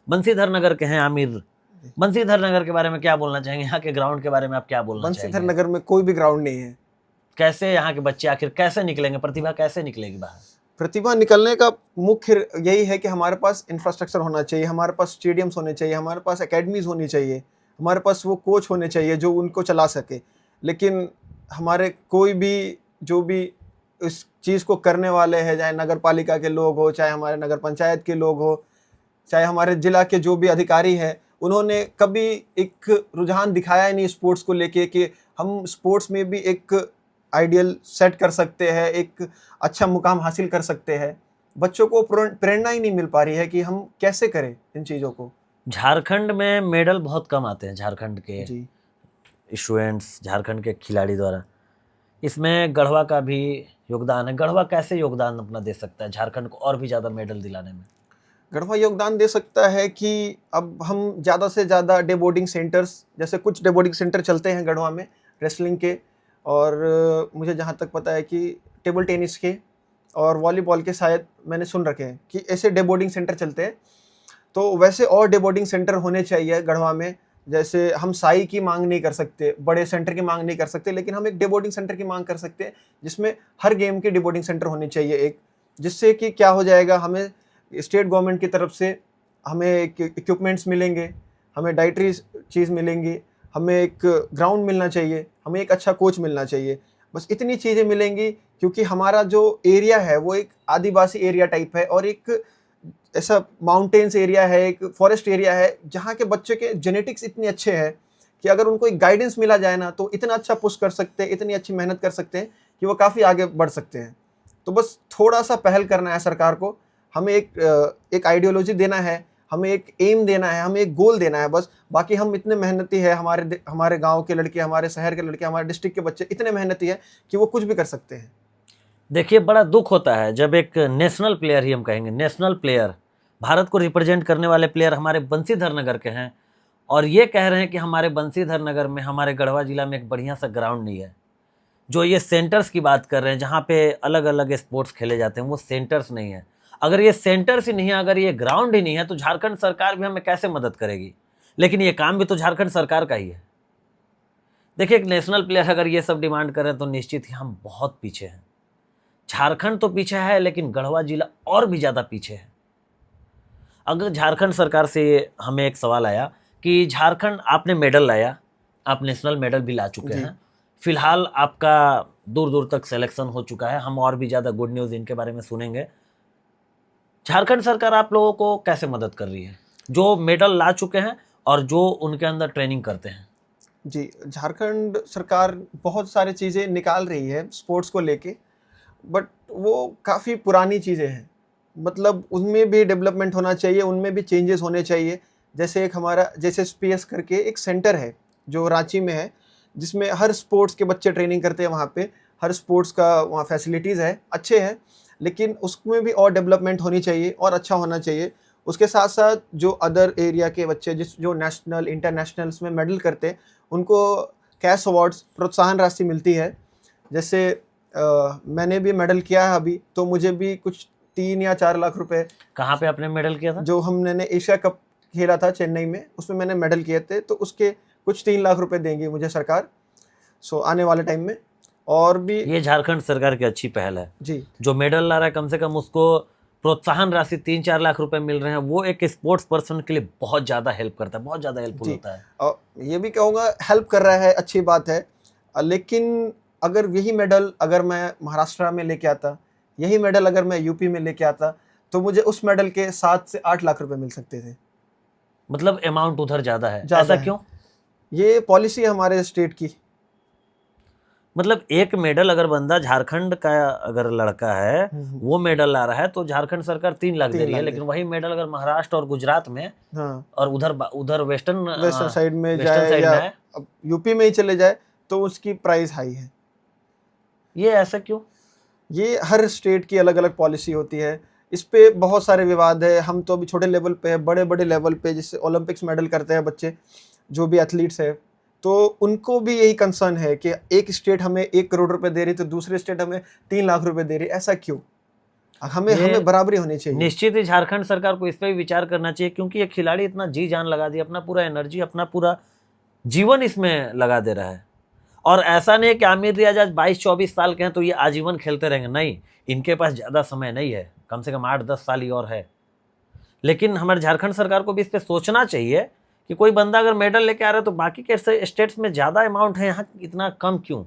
बंसीधर नगर के हैं आमिर, बंसीधर नगर के बारे में क्या बोलना चाहेंगे? यहाँ के ग्राउंड के बारे में आप क्या बोलना चाहेंगे? बंसीधर नगर में कोई भी ग्राउंड नहीं है। कैसे यहाँ के बच्चे आखिर कैसे निकलेंगे, प्रतिभा कैसे निकलेगी बाहर? प्रतिभा निकलने का मुख्य यही है कि हमारे पास इंफ्रास्ट्रक्चर होना चाहिए, हमारे पास स्टेडियम्स होने चाहिए, हमारे पास एकेडमीज होनी चाहिए, हमारे पास वो कोच होने चाहिए जो उनको चला सके। लेकिन हमारे कोई भी जो भी इस चीज़ को करने वाले हैं, चाहे नगर पालिका के लोग हो, चाहे हमारे नगर पंचायत के लोग हो, चाहे हमारे जिला के जो भी अधिकारी हैं, उन्होंने कभी एक रुझान दिखाया ही नहीं स्पोर्ट्स को लेके कि हम स्पोर्ट्स में भी एक आइडियल सेट कर सकते हैं, एक अच्छा मुकाम हासिल कर सकते हैं। बच्चों को प्रेरणा ही नहीं मिल पा रही है कि हम कैसे करें इन चीज़ों को। झारखंड में मेडल बहुत कम आते हैं, झारखंड के जी स्टूडेंट्स, झारखंड के खिलाड़ी द्वारा। इसमें गढ़वा का भी योगदान है। गढ़वा कैसे योगदान अपना दे सकता है झारखंड को और भी ज़्यादा मेडल दिलाने में? गढ़वा योगदान दे सकता है कि अब हम ज़्यादा से ज़्यादा डे बोर्डिंग सेंटर्स, जैसे कुछ डे बोर्डिंग सेंटर चलते हैं गढ़वा में रेसलिंग के, और मुझे जहाँ तक पता है कि टेबल टेनिस के और वॉलीबॉल के, शायद मैंने सुन रखे हैं कि ऐसे डे बोर्डिंग सेंटर चलते हैं। तो वैसे और डे बोर्डिंग सेंटर होने चाहिए गढ़वा में। जैसे हम साई की मांग नहीं कर सकते, बड़े सेंटर की मांग नहीं कर सकते, लेकिन हम एक डे बोर्डिंग सेंटर की मांग कर सकते हैं जिसमें हर गेम के डे बोर्डिंग सेंटर होने चाहिए एक, जिससे कि क्या हो जाएगा, हमें स्टेट गवर्नमेंट की तरफ से हमें इक्विपमेंट्स मिलेंगे, हमें डाइटरी चीज़ मिलेंगी, हमें एक ग्राउंड मिलना चाहिए, हमें एक अच्छा कोच मिलना चाहिए। बस इतनी चीज़ें मिलेंगी, क्योंकि हमारा जो एरिया है वो एक आदिवासी एरिया टाइप है और एक ऐसा माउंटेन्स एरिया है, एक फॉरेस्ट एरिया है, जहाँ के बच्चे के जेनेटिक्स इतने अच्छे हैं कि अगर उनको एक गाइडेंस मिला जाए ना, तो इतना अच्छा पुश कर सकते हैं, इतनी अच्छी मेहनत कर सकते हैं कि वो काफ़ी आगे बढ़ सकते हैं। तो बस थोड़ा सा पहल करना है सरकार को, हमें एक आइडियोलॉजी देना है, हमें एक एम देना है, हमें एक गोल देना है बस। बाकी हम इतने मेहनती है, हमारे गांव के लड़के, हमारे शहर के लड़के, हमारे डिस्ट्रिक्ट के बच्चे इतने मेहनती है कि वो कुछ भी कर सकते हैं। देखिए, बड़ा दुख होता है जब एक नेशनल प्लेयर ही हम कहेंगे, नेशनल प्लेयर, भारत को रिप्रेजेंट करने वाले प्लेयर हमारे बंसीधर नगर के हैं और ये कह रहे हैं कि हमारे बंसीधर नगर में, हमारे गढ़वा जिला में एक बढ़िया सा ग्राउंड नहीं है। जो ये सेंटर्स की बात कर रहे हैं जहाँ पे अलग अलग स्पोर्ट्स खेले जाते हैं, वो सेंटर्स नहीं है। अगर ये सेंटर्स ही नहीं है, अगर ये ग्राउंड ही नहीं है, तो झारखंड सरकार भी हमें कैसे मदद करेगी? लेकिन ये काम भी तो झारखंड सरकार का ही है। देखिए, एक नेशनल प्लेयर अगर ये सब डिमांड करें तो निश्चित ही हम बहुत पीछे हैं। झारखंड तो पीछे है, लेकिन गढ़वा जिला और भी ज़्यादा पीछे है। अगर झारखंड सरकार से हमें एक सवाल आया कि झारखंड, आपने मेडल लाया, आप नेशनल मेडल भी ला चुके हैं, फिलहाल आपका दूर दूर तक सिलेक्शन हो चुका है, हम और भी ज़्यादा गुड न्यूज़ इनके बारे में सुनेंगे। झारखंड सरकार आप लोगों को कैसे मदद कर रही है, जो मेडल ला चुके हैं और जो उनके अंदर ट्रेनिंग करते हैं? जी, झारखंड सरकार बहुत सारी चीज़ें निकाल रही है स्पोर्ट्स को लेके, बट वो काफ़ी पुरानी चीज़ें हैं। मतलब उनमें भी डेवलपमेंट होना चाहिए, उनमें भी चेंजेस होने चाहिए। जैसे एक हमारा SSPS करके एक सेंटर है जो रांची में है, जिसमें हर स्पोर्ट्स के बच्चे ट्रेनिंग करते हैं। वहाँ पे हर स्पोर्ट्स का वहाँ फैसिलिटीज़ है, अच्छे हैं, लेकिन उसमें भी और डेवलपमेंट होनी चाहिए और अच्छा होना चाहिए। उसके साथ साथ जो अदर एरिया के बच्चे जो नेशनल इंटरनेशनल्स में मेडल करते हैं, उनको कैश अवार्ड्स, प्रोत्साहन राशि मिलती है। जैसे मैंने भी मेडल किया है अभी, तो मुझे भी कुछ 3 या 4 लाख रुपए। कहाँ पे आपने मेडल किया था? जो हमने एशिया कप खेला था चेन्नई में, उसमें मैंने मेडल किए थे, तो उसके कुछ 3 लाख रुपए देंगी मुझे सरकार आने वाले टाइम में। और भी ये झारखंड सरकार की अच्छी पहल है जी। जो मेडल ला रहा है, कम से कम उसको प्रोत्साहन राशि 3-4 लाख रुपए मिल रहे हैं, वो एक स्पोर्ट्स पर्सन के लिए बहुत ज़्यादा हेल्प करता है, बहुत ज़्यादा हेल्पफुल होता है। और ये भी कहूँगा हेल्प कर रहा है, अच्छी बात है। लेकिन अगर यही मेडल अगर मैं महाराष्ट्र में लेके आता, यही मेडल अगर मैं यूपी में लेके आता, तो मुझे उस मेडल के 7 से 8 लाख रुपए मिल सकते थे। मतलब अमाउंट उधर ज़्यादा है, ज़्यादा ऐसा है। क्यों? ये पॉलिसी है हमारे स्टेट की। मतलब एक मेडल अगर बंदा झारखंड का अगर लड़का है, वो मेडल ला रहा है, तो झारखंड सरकार 3 लाख दे रही है, लेकिन वही मेडल अगर महाराष्ट्र और गुजरात में, हाँ, और उधर वेस्टर्न साइड में वेस्टर्न जाए साइड या में है, यूपी में ही चले जाए, तो उसकी प्राइस हाई है। ये ऐसा क्यों? ये हर स्टेट की अलग अलग पॉलिसी होती है, इस पे बहुत सारे विवाद है। हम तो अभी छोटे लेवल पे है, बड़े बड़े लेवल पे जिससे ओलंपिक्स मेडल करते हैं बच्चे, जो भी एथलीट्स है, तो उनको भी यही कंसर्न है कि एक स्टेट हमें 1 करोड़ रुपए दे रही, तो दूसरे स्टेट हमें 3 लाख रुपए दे रही, ऐसा क्यों? हमें ये हमें बराबरी होनी चाहिए। निश्चित ही झारखंड सरकार को इस पर भी विचार करना चाहिए, क्योंकि ये खिलाड़ी इतना जी जान लगा दिया, अपना पूरा एनर्जी, अपना पूरा जीवन इसमें लगा दे रहा है। और ऐसा नहीं है कि आमिर रियाज आज 22-24 साल के हैं तो ये आजीवन खेलते रहेंगे, नहीं, इनके पास ज़्यादा समय नहीं है, कम से कम 8-10 साल ही और है। लेकिन हमारे झारखंड सरकार को भी इस पर सोचना चाहिए कि कोई बंदा अगर मेडल लेके आ रहा है तो बाकी के स्टेट्स में ज़्यादा अमाउंट है, यहाँ इतना कम क्यों।